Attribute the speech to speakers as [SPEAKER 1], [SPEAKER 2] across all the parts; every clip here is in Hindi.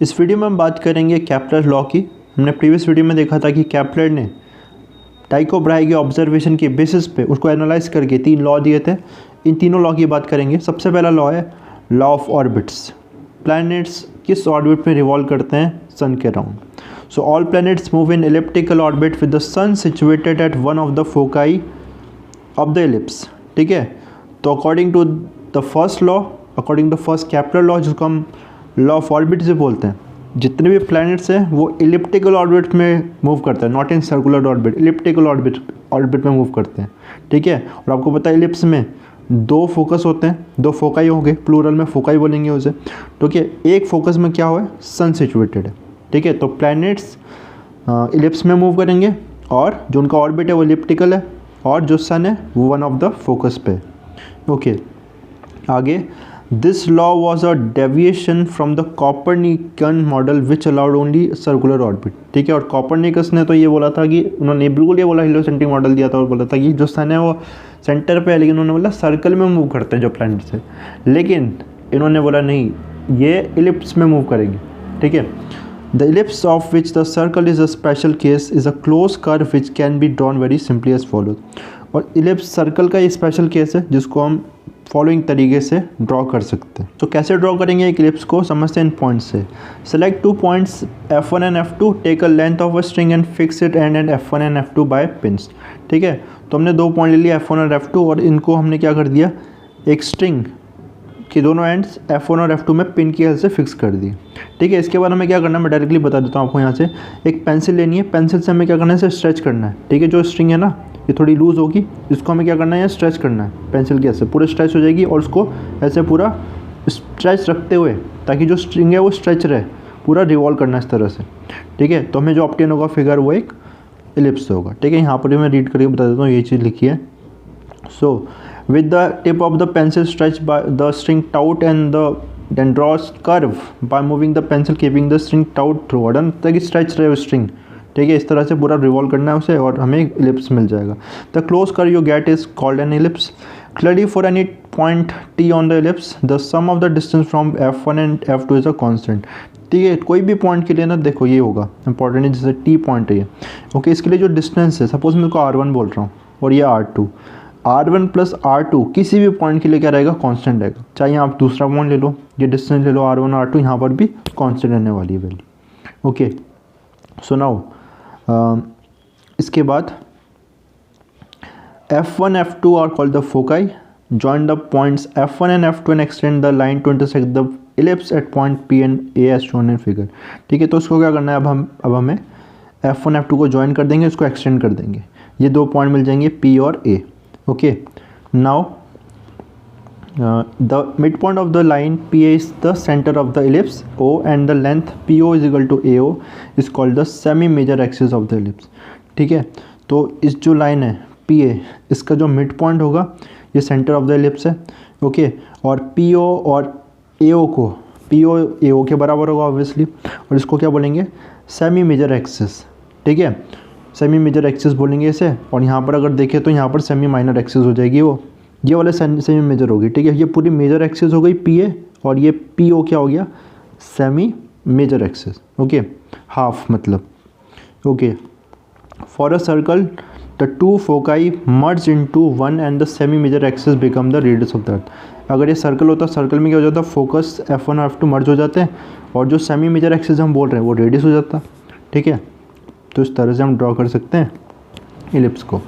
[SPEAKER 1] इस वीडियो में हम बात करेंगे केपलर लॉ की। हमने प्रीवियस वीडियो में देखा था कि केपलर ने टाइको ब्राहे के ऑब्जर्वेशन के बेसिस पे उसको एनालाइज करके 3 लॉ दिए थे। इन तीनों लॉ की बात करेंगे। सबसे पहला लॉ है लॉ ऑफ ऑर्बिट्स। प्लैनेट्स किस ऑर्बिट में रिवॉल्व करते हैं? सन के around. So all planets move in elliptical orbit with the sun situated at one of the foci of the ellipse. ठीक है, तो according to the first law, according to first Kepler law, जिसको हम लॉ ऑफ ऑर्बिट से बोलते हैं, जितने भी प्लैनेट्स हैं वो इलिप्टिकल ऑर्बिट में मूव करते हैं, not in circular orbit, elliptical orbit में मूव करते हैं। ठीक है, और आपको पता है इलिप्स में 2 फोकस होते हैं, 2 फोकाई होंगे, प्लूरल में फोकाई बोलेंगे उसे। ठीक है, एक फोकस में क्या हुआ है? सन सिचुएटेड है। ठीक है, तो प्लैनेट्स इलिप्स में मूव करेंगे और जो उनका ऑर्बिट है वो इलिप्टिकल है और जो सन है वो वन ऑफ द फोकस पे। ओके, आगे this law was a deviation from the Copernican model which allowed only circular orbit. ठीक है, और कॉपरनिकस ने तो ये बोला था कि उन्होंने बिल्कुल ये बोला, हेलियोसेंट्रिक मॉडल दिया था और बोला था कि जो सन है वो सेंटर पे है, लेकिन उन्होंने बोला सर्कल में मूव करते हैं जो प्लैनेट्स है, लेकिन इन्होंने बोला नहीं, ये इलिप्स में मूव करेंगे। ठीक है, the ellipse of which the circle is a special case is a close curve which can be drawn very simply as follows. और इलिप्स सर्कल का ये स्पेशल केस है जिसको हम फॉलोइंग तरीके से ड्रॉ कर सकते हैं। तो कैसे ड्रॉ करेंगे एक इलिप्स को, समझते हैं इन पॉइंट्स से। Select 2 points F1 and F2, take a length of a string and fix it and F1 and F2 by pins. ठीक है, तो हमने 2 पॉइंट ले लिया F1 और F2 और इनको हमने क्या कर दिया, एक स्ट्रिंग के दोनों एंड्स F1 और F2 में पिन की हेल्प से फिक्स कर दिए। ठीक है, इसके बाद हमें क्या करना है मैं डायरेक्टली बता देता हूँ आपको। यहाँ से एक पेंसिल लेनी है, पेंसिल से हमें क्या करना है, इसे स्ट्रेच करना है। ठीक है, जो स्ट्रिंग है ना ये थोड़ी लूज़ होगी, इसको हमें क्या करना है, स्ट्रेच करना है पेंसिल की ऐसे, पूरे स्ट्रेच हो जाएगी और उसको ऐसे पूरा स्ट्रेच रखते हुए, ताकि जो स्ट्रिंग है वो स्ट्रेच रहे, पूरा रिवॉल्व करना है इस तरह से। ठीक है, तो हमें जो ऑब्टेन होगा फिगर वो एक इलिप्स होगा। ठीक है, यहाँ पर भी मैं रीड करके बता देता हूँ, ये चीज़ लिखी है। सो with the tip of the pencil stretch by the string taut and then draw curve by moving the pencil keeping the string taut throughout, ताकि स्ट्रेच रहे स्ट्रिंग। ठीक है, इस तरह से पूरा रिवॉल्व करना है उसे और हमें इलिप्स मिल जाएगा। The close curve you get is called an ellipse. Clearly for any point T on the ellipse the sum of the distance from F1 and F2 is a constant. ठीक है, कोई भी पॉइंट के लिए ना देखो ये होगा इंपॉर्टेंट है, जैसे टी पॉइंट है ये। ओके, इसके लिए जो डिस्टेंस है, सपोज मैं इसको R1 बोल रहा हूँ और ये R2, R1 प्लस R2 किसी भी पॉइंट के लिए क्या रहेगा, कांस्टेंट रहेगा। चाहे आप दूसरा पॉइंट ले लो, ये डिस्टेंस ले लो R1 R2, यहाँ पर भी कांस्टेंट रहने वाली है वैल्यू। ओके, सो नाउ इसके बाद F1 F2 are called the foci. Join the points F1 and F2 and extend the line to intersect the ellipse at point P and A as shown in figure. ठीक है, तो उसको क्या करना है, अब हमें F1 F2 को ज्वाइन कर देंगे, उसको एक्सटेंड कर देंगे, ये 2 पॉइंट मिल जाएंगे P और A। Okay, now the midpoint of the line PA is the center of the ellipse O and the length PO is equal to AO is called the semi major axis of the ellipse। ठीक है, तो इस जो लाइन है PA, इसका जो मिड पॉइंट होगा ये सेंटर ऑफ द एलिप्स है। ओके, और PO और AO को, PO AO के बराबर होगा ऑब्वियसली, और इसको क्या बोलेंगे, सेमी मेजर एक्सिस। ठीक है, सेमी मेजर एक्सिस बोलेंगे इसे, और यहाँ पर अगर देखें तो यहाँ पर सेमी माइनर एक्सिस हो जाएगी, वो ये वाले सेमी मेजर होगी। ठीक है, ये पूरी मेजर एक्सिस हो गई PA और ये PO क्या हो गया, semi major axis. Okay, half मतलब। Okay, for a circle the 2 foci merge into 1 and the semi major axis become the radius of the earth. अगर ये सर्कल होता, सर्कल में क्या हो जाता, फोकस F1 और F2 मर्ज हो जाते हैं और जो सेमी मेजर एक्सिस हम बोल रहे हैं वो रेडियस हो जाता। ठीक है, तो इस तरह से हम ड्रॉ कर सकते हैं इलिप्स को।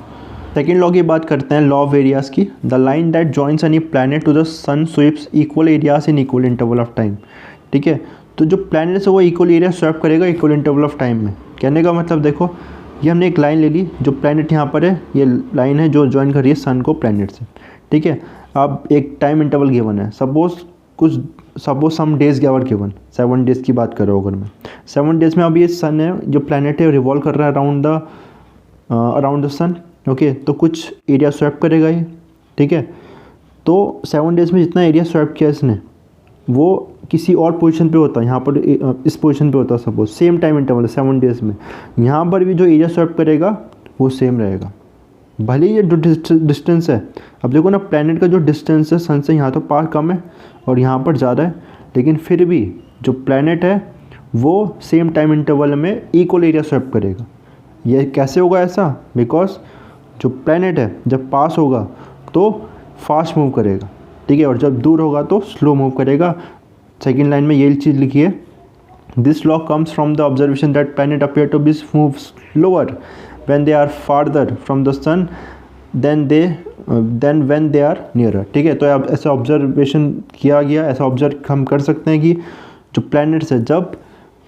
[SPEAKER 1] सेकेंड लॉ की बात करते हैं, लॉ ऑफ एरियाज की। The line that joins any planet to the sun sweeps equal areas in equal interval of time. ठीक है, तो जो प्लैनेट है वो इक्वल एरिया स्वैप करेगा इक्वल इंटरवल ऑफ टाइम में। कहने का मतलब देखो, ये हमने एक लाइन ले ली, जो प्लैनेट यहाँ पर है, ये लाइन है जो ज्वाइन कर रही है सन को प्लैनेट से। ठीक है, अब एक टाइम इंटरवल गिवन है, suppose some days given given 7 days की बात कर रहा हूँ अगर मैं, 7 डेज़ में अब ये सन है, जो प्लैनेट है रिवॉल्व कर रहा है अराउंड द सन। ओके, तो कुछ एरिया स्वैप करेगा ये। ठीक है, तो 7 डेज़ में जितना एरिया स्वैप किया इसने वो किसी और पोजीशन पे होता है, यहाँ पर इस पोजीशन पे होता है, suppose same time interval 7 days में, यहाँ पर भी जो एरिया स्वैप करेगा वो सेम रहेगा, भले ये जो डिस्टेंस है। अब देखो ना, प्लैनेट का जो डिस्टेंस है सन से यहाँ तो पार कम है और यहाँ पर ज़्यादा है, लेकिन फिर भी जो प्लैनेट है वो सेम टाइम इंटरवल में इक्वल एरिया स्वैप करेगा। ये कैसे होगा ऐसा? बिकॉज जो प्लैनेट है जब पास होगा तो फास्ट मूव करेगा, ठीक है, और जब दूर होगा तो स्लो मूव करेगा। सेकेंड लाइन में यही चीज़ लिखी है, this law comes from the observation that planet appear to be move slower when they are farther from the sun then when they are nearer, ठीक है। तो अब ऐसा ऑब्जर्वेशन किया गया, ऐसा ऑब्जर्व हम कर सकते हैं कि जो प्लैनेट्स है जब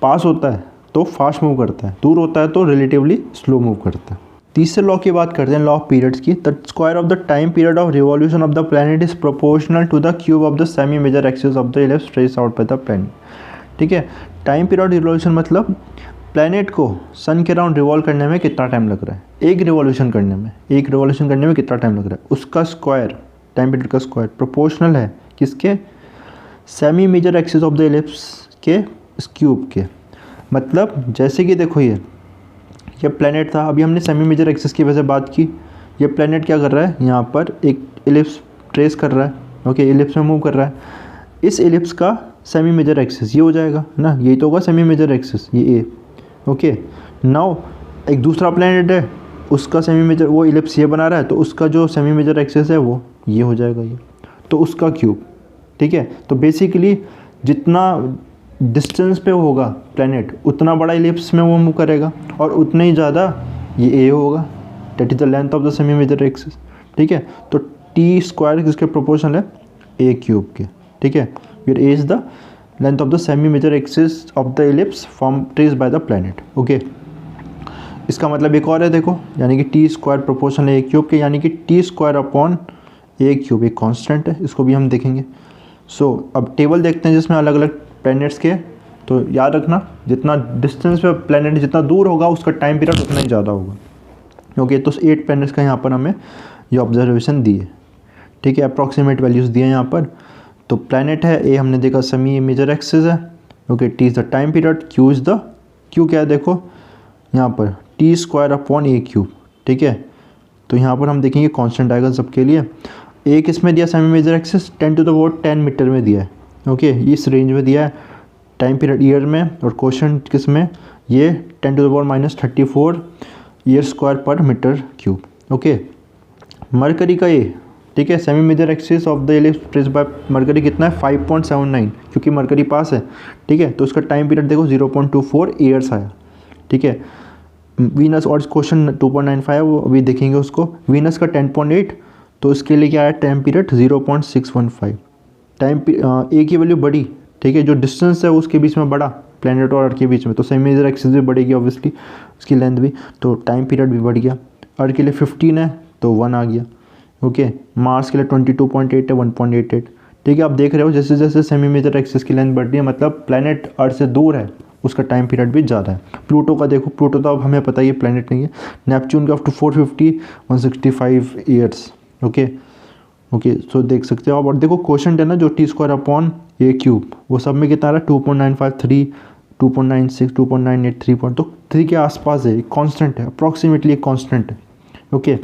[SPEAKER 1] पास होता है तो फास्ट मूव करता है, दूर होता है तो रिलेटिवली स्लो मूव करता है। तीसरे लॉ की बात करते हैं, लॉ ऑफ पीरियड्स की। The square of the time period of revolution of the planet is proportional to the cube of the semi major axis of the ellipse trace out by the planet, ठीक है। टाइम पीरियड रिवॉल्यूशन मतलब प्लैनेट को सन के अराउंड रिवॉल्व करने में कितना टाइम लग रहा है, एक रिवॉल्यूशन करने में कितना टाइम लग रहा है, उसका स्क्वायर, टाइम पीरियड का स्क्वायर प्रोपोर्शनल है किसके? Semi major axis of the ellipse के क्यूब के। मतलब जैसे कि देखो ये प्लैनेट था, अभी हमने सेमी मेजर एक्सिस की वजह से बात की। ये प्लैनेट क्या कर रहा है, यहाँ पर एक इलिप्स ट्रेस कर रहा है, ओके, इलिप्स में मूव कर रहा है। इस इलिप्स का सेमी मेजर एक्सिस ये हो जाएगा ना, यही तो होगा सेमी मेजर एक्सिस, ये ए, ओके। नाउ एक दूसरा प्लैनेट है, उसका सेमी मेजर, वो इलिप्स ये बना रहा है, तो उसका जो सेमी मेजर एक्सिस है वो ये हो जाएगा, ये तो उसका क्यूब, ठीक है। तो बेसिकली जितना डिस्टेंस पे होगा प्लैनेट उतना बड़ा इलिप्स में वो मूव करेगा और उतना ही ज़्यादा ये ए होगा, that is the length of the semi major axis, ठीक है। तो टी स्क्वायर किसके प्रोपोर्शनल है? ए क्यूब के, ठीक है। फिर A is the length of the semi major axis of the ellipse form trace by the planet, okay. इसका मतलब एक और है देखो, यानी कि T square proportional A cube के, यानी कि T square upon A cube एक कॉन्स्टेंट है, इसको भी हम देखेंगे। सो अब टेबल देखते हैं जिसमें अलग अलग प्लैनेट्स के। तो याद रखना, जितना डिस्टेंस पे प्लैनेट जितना दूर होगा उसका टाइम पीरियड उतना ही ज़्यादा होगा, ओके। तो 8 प्लैनेट्स का यहाँ पर हमें ये ऑब्जर्वेशन दी है, ठीक है, अप्रॉक्सीमेट वैल्यूज़ दिए हैं यहाँ पर। तो प्लैनेट है ए, हमने देखा सेमी मेजर एक्सिस है, okay. T is the time period, Q is the, Q क्या है देखो यहाँ पर T square upon A cube, ठीक है। तो यहाँ पर हम देखेंगे कांस्टेंट आएगा सबके लिए। ए किस में दिया सेमी मेजर एक्सिस? 10⁻10 मीटर में दिया है, ओके, इस रेंज में दिया है। टाइम पीरियड ईयर में, और क्वेश्चन किस में? ये 10⁻34 ईयर स्क्वायर पर मीटर क्यूब, ओके। मरकरी का ये, ठीक है, semi major axis of the ellipse trace by Mercury कितना है? 5.79, क्योंकि मरकरी पास है, ठीक है। तो उसका टाइम पीरियड देखो 0.24 ईयर्स आया, ठीक है। वीनस, और क्वेश्चन 2.95 वो अभी देखेंगे उसको। वीनस का 10.8, तो इसके लिए क्या आया? Time period 0.615। टाइम ए की वैल्यू बढ़ी, ठीक है, जो डिस्टेंस है उसके बीच में बढ़ा, प्लैनेट और अर्थ के बीच में, तो सेमी मेजर एक्सिस भी बढ़ेगी ऑब्वियसली, उसकी लेंथ भी, तो टाइम पीरियड भी बढ़ गया। अर्थ के लिए 15 है तो 1 आ गया, ओके। मार्स के लिए 22.8 है, 1.88, ठीक है। आप देख रहे हो जैसे जैसे सेमी मेजर एक्सिस की लेंथ बढ़ रही है, मतलब प्लैनेट अर्थ से दूर है, उसका टाइम पीरियड भी ज़्यादा है। प्लूटो का देखो, प्लूटो तो अब हमें पता है ये प्लैनेट नहीं है। नेपच्यून का up to 450, 165 years, okay, okay. So देख सकते हो आप। और देखो क्वेश्चन है ना, जो T square upon A cube, वो सब में कितना आ रहा है? 2.953, 2.96, 2.98, 3 तो 3 के आसपास है, कांस्टेंट है, अप्रॉक्सीमेटली एक कांस्टेंट है, ओके।